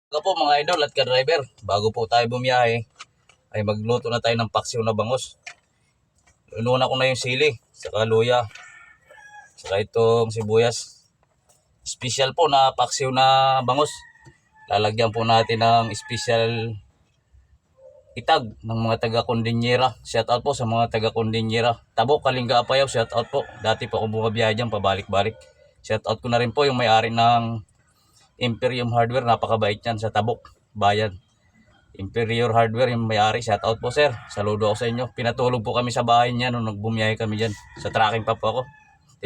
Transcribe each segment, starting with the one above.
Ito po mga idol at ka-driver, bago po tayo bumiyahe, ay magluto na tayo ng paksiw na bangus. Inuna ko na yung sili, saka luya, saka itong sibuyas. Special po na paksiw na bangus. Lalagyan po natin ng special itag ng mga taga-Kondinyera. Shout out po sa mga taga-Kondinyera. Tabok, Kalinga, Apayaw, shout out po. Dati po ako bumabiyahe dyan, pabalik-balik. Shout out ko na rin po yung may-ari ng Imperium Hardware, napakabait yan sa Tabok, Bayan. Imperior Hardware yung may-ari, shout out po sir. Saludo ako sa inyo. Pinatulog po kami sa bahay niya nung nagbumiyahe kami dyan. Sa tracking pa po ako.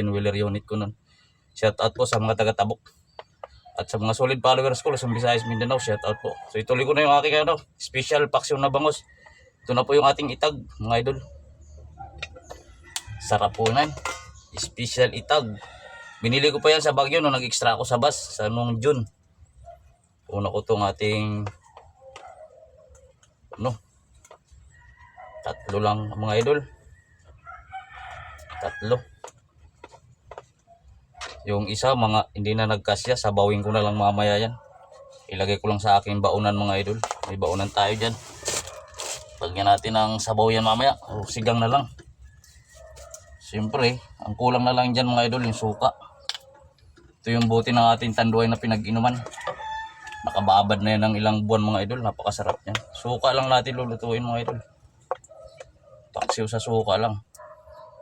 10-wheeler unit ko nun. Shout out po sa mga taga-Tabok. At sa mga solid followers ko, Luzon, Visayas, Mindanao, shout out po. So ituloy ko na yung aking special paksiw na bangus. Ito na po yung ating itag, mga idol. Sarap po yan. Special itag. Binili ko pa yan sa Baguio nung nag-extra ako sa bus sa noong June. Una ko itong ating tatlo lang mga idol. Tatlo. Yung isa mga hindi na nagkasya, sabawin ko na lang mamaya yan. Ilagay ko lang sa aking baunan mga idol. May baunan tayo dyan. Lagyan natin ng sabaw yan mamaya. O sigang na lang. Siyempre, ang kulang na lang dyan mga idol, yung suka. Ito yung buti ng ating tanduay na pinag-inuman. Nakababad na yan ng ilang buwan mga idol. Napakasarap yan. Suka lang natin lulutuin mga idol. Paksiw sa suka lang.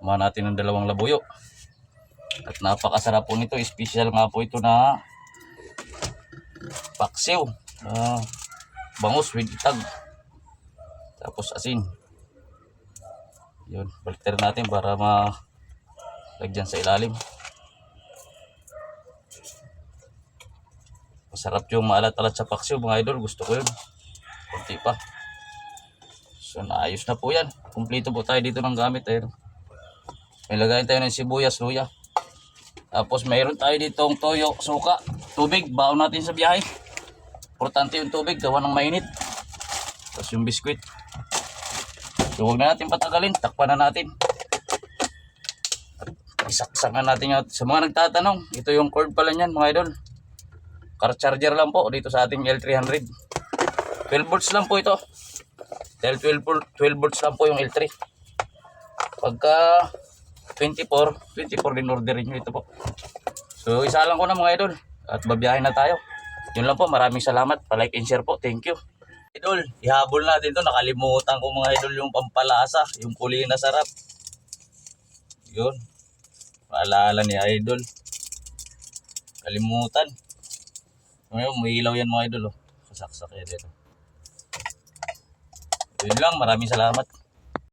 Kumain natin ng 2 labuyo. At napakasarap po nito. Special nga po ito na paksiw. Bangus with itag. Tapos asin. Yun. Baliktad natin para malagyan sa ilalim. Masarap yung maalat-alat sa paksiw mga idol. Gusto ko yun. Kunti pa. So naayos na po yan. Kumpleto po tayo dito ng gamit. May lagayin tayo ng sibuyas, luya. Tapos mayroon tayo ditong toyo, suka, tubig. Baon natin sa biyahe. Importante yung tubig. Gawa ng mainit. Tapos yung biskwit. So huwag na natin patagalin. Takpan na natin. Isaksakan natin yun. Sa mga nagtatanong, ito yung cord pala niyan mga idol. Car charger lang po dito sa ating L300. 12 volts lang po ito. Dahil 12 volts lang po yung L3. Pagka 24 din orderin nyo ito po. So isa lang ko na mga idol. At babiyahin na tayo. Yun lang po. Maraming salamat. Pa-like and share po. Thank you. Idol, ihabol natin to. Nakalimutan ko mga idol yung pampalasa. Yung kuli na sarap. Yun. Maalala ni idol. Kalimutan. Ngayon, umiilaw yan mga idol. Sasaksak yan dito. Yun lang. Maraming salamat.